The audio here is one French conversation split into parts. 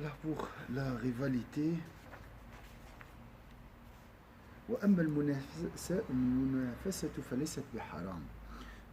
Là pour la rivalité, وأما المنافسة فليست بحرام.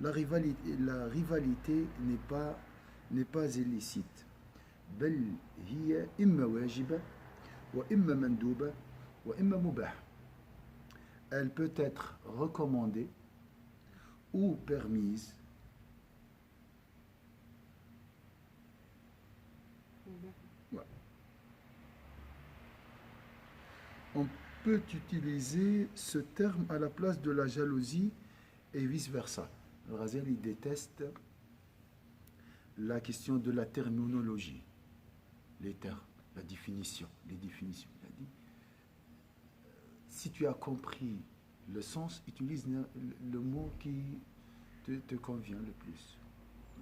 La rivalité n'est pas illicite. بل هي إما واجبة وإما مندوبة وإما مباح. Elle peut être recommandée ou permise. Ouais. On peut utiliser ce terme à la place de la jalousie et vice-versa. Al-Ghazali déteste la question de la terminologie, les termes, la définition, les définitions. Il a dit, si tu as compris le sens, utilise le mot qui te convient le plus.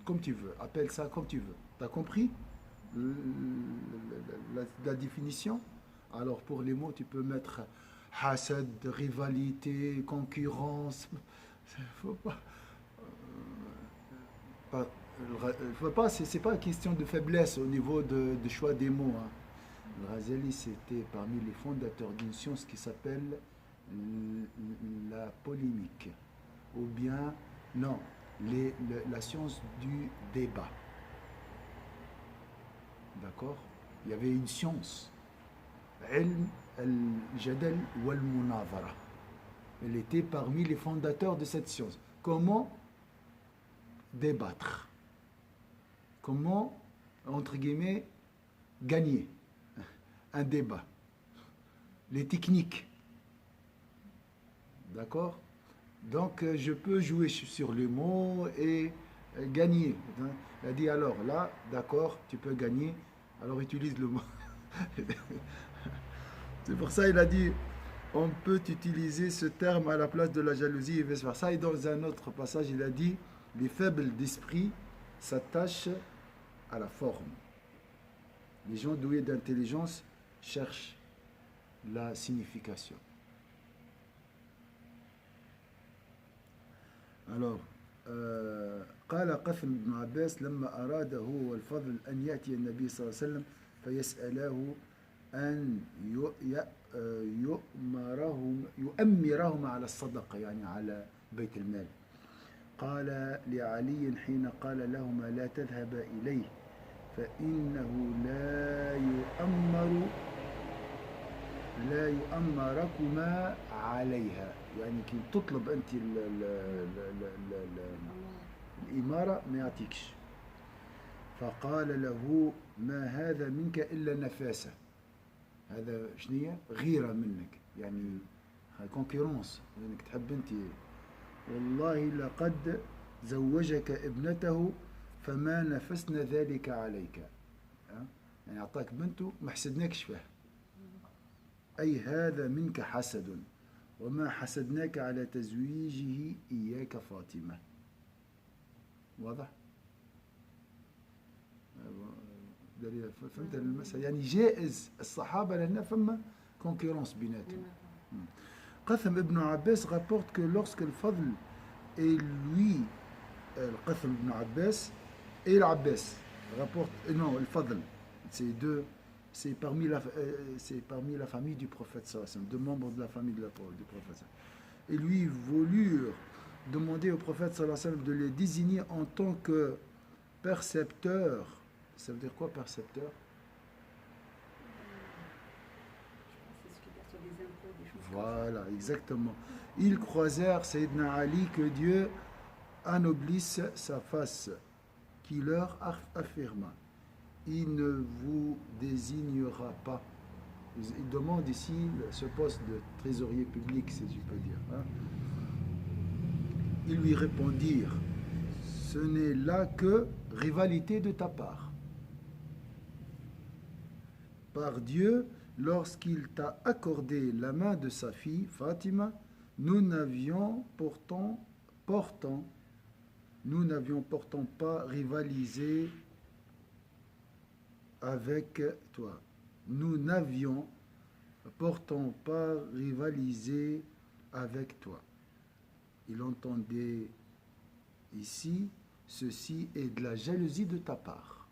Comme tu veux, appelle ça comme tu veux. Tu as compris la définition? Alors pour les mots, tu peux mettre hasad, rivalité, concurrence. Faut pas, pas, faut pas c'est pas une question de faiblesse au niveau de choix des mots. Hein. Razali, c'était parmi les fondateurs d'une science qui s'appelle la polémique. Ou bien, non, la science du débat. D'accord? Il y avait une science. Ilm al-jadal wal-munazara. Elle était parmi les fondateurs de cette science. Comment débattre? Comment, entre guillemets, gagner un débat? Les techniques. D'accord? Donc, je peux jouer sur les mots et gagner. Il a dit alors, là, d'accord, tu peux gagner, alors utilise le mot. C'est pour ça qu'il a dit on peut utiliser ce terme à la place de la jalousie et vice-versa. Et dans un autre passage, il a dit les faibles d'esprit s'attachent à la forme. Les gens doués d'intelligence cherchent la signification. Alors, قال قثم بن عباس لما أراد هو والفضل أن يأتي النبي صلى الله عليه وسلم فيسأله أن يؤمرهم على الصدقة يعني على بيت المال. قال لعلي حين قال لهما لا تذهب إليه فإنه لا يؤمركما عليها يعني كي تطلب أنت الإمارة ما يعطيكش. فقال له ما هذا منك إلا نفاسة. هذا شنية غيرة منك يعني كونكورونس انك تحب انت. والله لقد زوجك ابنته فما نفسنا ذلك عليك. يعني اعطاك بنته ما حسدناكش فيها. اي هذا منك حسد وما حسدناك على تزويجه اياك فاطمة. واضح؟ فهمت المسألة يعني جائز الصحابة لأن فما concurrence بيناتهم. Qatham ibn Abbas rapporte que lorsque le Fadl et lui, Qatham ibn Abbas et l'Abbas rapporte, non, le Fadl, c'est parmi la famille du prophète sallallahu, deux membres de la famille du prophète. Et lui voulurent demander au prophète sallallahu de les désigner en tant que percepteurs. Ça veut dire quoi, percepteur? Voilà, exactement. Ils croisèrent Sayyidina Ali, que Dieu anoblisse sa face, qui leur affirma il ne vous désignera pas. Il demande ici ce poste de trésorier public, si je peux dire. Hein. Ils lui répondirent ce n'est là que rivalité de ta part. Par Dieu, lorsqu'il t'a accordé la main de sa fille, Fatima, nous n'avions pourtant pas rivalisé avec toi. Nous n'avions pourtant pas rivalisé avec toi. Il entendait ici, ceci est de la jalousie de ta part.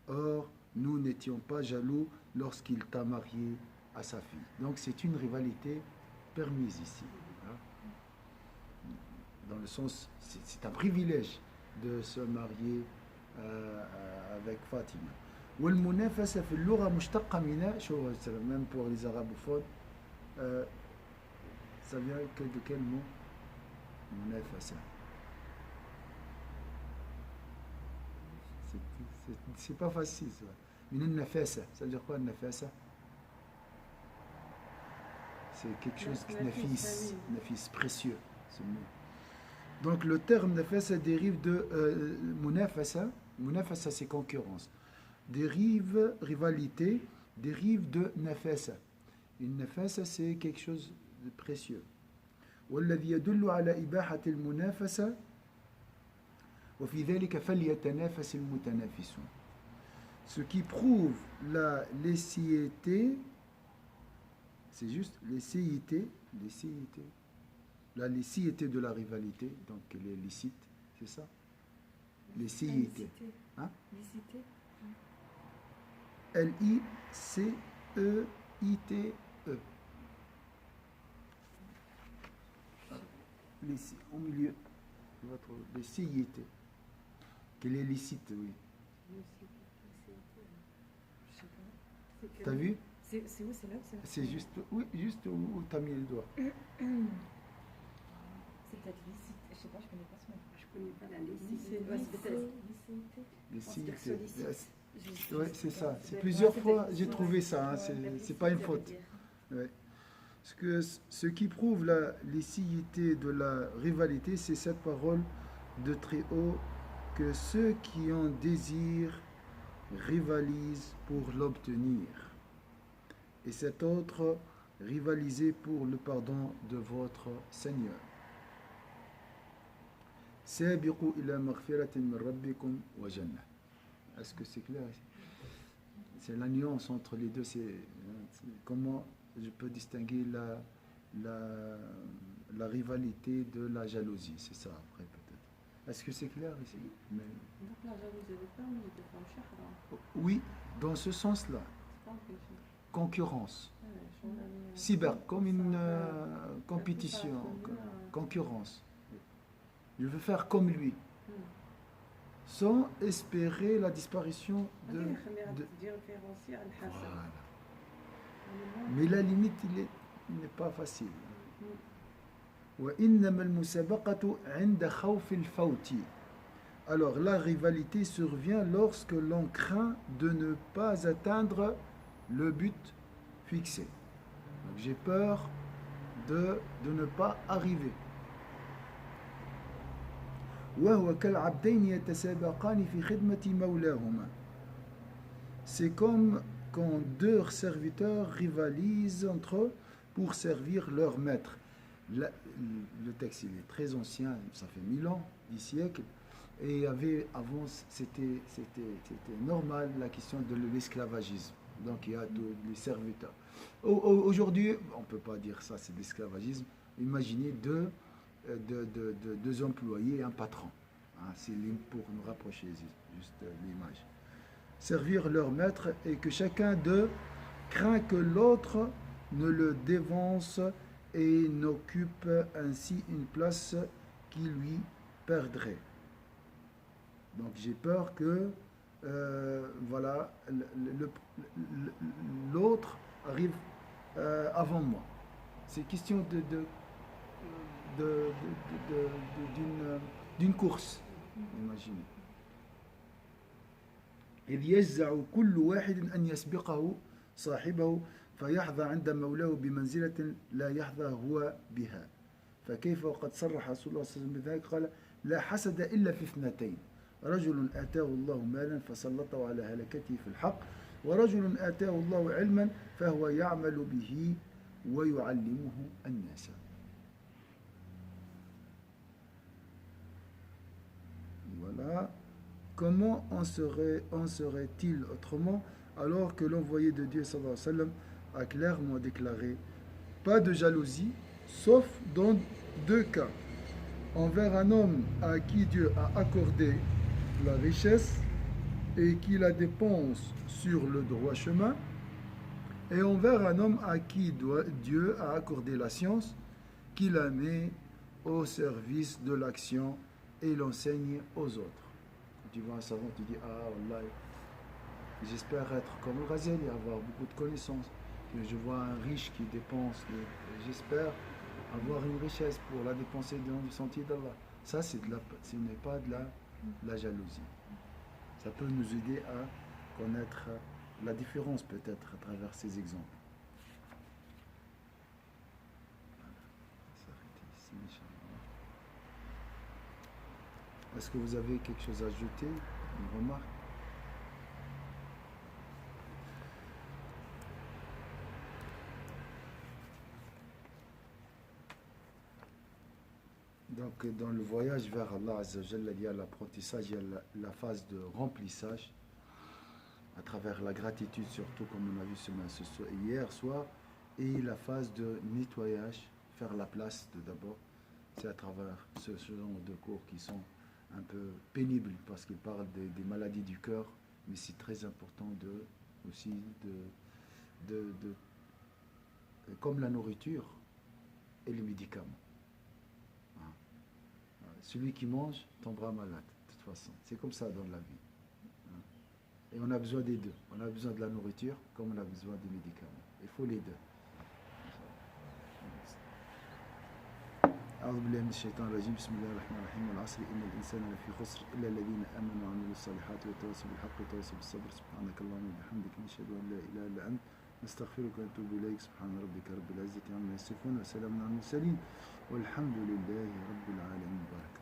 Or, nous n'étions pas jaloux lorsqu'il t'a marié à sa fille. Donc c'est une rivalité permise ici. Hein. Dans le sens, c'est un privilège de se marier avec Fatima. والمنافسة في اللغة مشتقة من شو même pour les arabophones ça vient de quel mot منافسة c'est pas facile ça من النفاسة ça veut dire quoi النفاسة c'est quelque chose de nafis précieux ce mot. Donc le terme nafasa dérive de munafasa. Munafasa c'est concurrence. Dérive rivalité, dérive de nafasa. Une nafasa c'est quelque chose de précieux. والذي يدل على إباحة المنافسة وفي ذلك فليتنافس المتنافسون. Ce qui prouve la licéité, c'est juste licéité, la licéité de la rivalité, donc elle est licite, c'est ça? Licéité. Hein? Licité. L-I-C-E-I-T-E. Au milieu, votre licéité. Qu'elle est licite, oui. T'as vu? C'est où, c'est là ou c'est juste, oui, juste où tu as mis le doigt. C'est peut-être licite. Je sais pas, je connais pas ce mot. Je connais pas la licite. Licite. Oui, c'est ça. C'est plusieurs fois j'ai trouvé ça. Hein. C'est pas une faute. Ouais. Parce que ce qui prouve la licéité de la rivalité, c'est cette parole de très haut que ceux qui en désirent rivalisent pour l'obtenir. Et cet autre, rivalisez pour le pardon de votre Seigneur. Sabiqu ila maghfiratin min rabbikum wa jannah. Est-ce que c'est clair? C'est la nuance entre les deux. C'est comment je peux distinguer la rivalité de la jalousie. C'est ça après peut-être. Est-ce que c'est clair ici? Mais... Donc la jalousie de femme, il était pas cher. Oui, dans ce sens-là. Concurrence. Cyber, comme une compétition, concurrence. Je veux faire comme lui, sans espérer la disparition de... Voilà. Mais la limite, il n'est pas facile. Alors la rivalité survient lorsque l'on craint de ne pas atteindre le but fixé. Donc j'ai peur de ne pas arriver. C'est comme quand deux serviteurs rivalisent entre eux pour servir leur maître. Le texte il est très ancien, ça fait 1000 ans, 10 siècles. Et avant, c'était normal la question de l'esclavagisme. Donc il y a les serviteurs. Aujourd'hui, on ne peut pas dire ça, c'est de l'esclavagisme. Imaginez deux employés et un patron. Hein, c'est pour nous rapprocher, juste l'image. Servir leur maître et que chacun d'eux craint que l'autre ne le dévance et n'occupe ainsi une place qui lui perdrait. Donc j'ai peur que voilà, l'autre arrive avant moi. C'est question d'une course, imaginez. إذ يجزع كل واحد أن يسبقه صاحبه فيحظى عند مولاه بمنزلة لا يحظى هو بها فكيف وقد صرح رسول الله صلى الله عليه وسلم بذلك قال لا حسد إلا في اثنتين رجل آتاه الله مالا فسلطه على هلكته في الحق ورجل آتاه الله علما فهو يعمل به ويعلمه الناس. Voilà. Comment en serait-il autrement alors que l'envoyé de Dieu sallallahu alayhi wa sallam a clairement déclaré pas de jalousie sauf dans deux cas, envers un homme à qui Dieu a accordé la richesse et qui la dépense sur le droit chemin, et envers un homme à qui Dieu a accordé la science, qui la met au service de l'action et l'enseigne aux autres. Tu vois un savant, tu dis, ah Allah, j'espère être comme le Ghazali et avoir beaucoup de connaissances. Je vois un riche qui dépense, j'espère avoir une richesse pour la dépenser dans le sentier d'Allah. Ça, ce n'est pas de la jalousie. Ça peut nous aider à connaître la différence peut-être à travers ces exemples. Est-ce que vous avez quelque chose à ajouter, une remarque? Donc, dans le voyage vers Allah Azzawajal, il y a l'apprentissage, il y a la phase de remplissage, à travers la gratitude, surtout comme on a vu hier soir, et la phase de nettoyage, faire la place d'abord. C'est à travers ce genre de cours qui sont un peu pénibles parce qu'ils parlent des maladies du cœur, mais c'est très important aussi comme la nourriture et les médicaments. Celui qui mange tombera malade, de toute façon. C'est comme ça dans la vie. Et on a besoin des deux. On a besoin de la nourriture comme on a besoin des médicaments. Il faut les deux. أعوذ بالله من الشيطان الرجيم بسم الله الرحمن الرحيم والعصر إن الإنسان لفي خسر إلا الذين آمنوا وعملوا الصالحات وتواصوا بالحق وتواصوا بالصبر سبحانك اللهم وبحمدك نشهد أن لا إله إلا أنت نستغفرك ونتوب إليك سبحان ربك رب العزة عما يصفون وسلام على المرسلين والحمد لله رب العالمين. بارك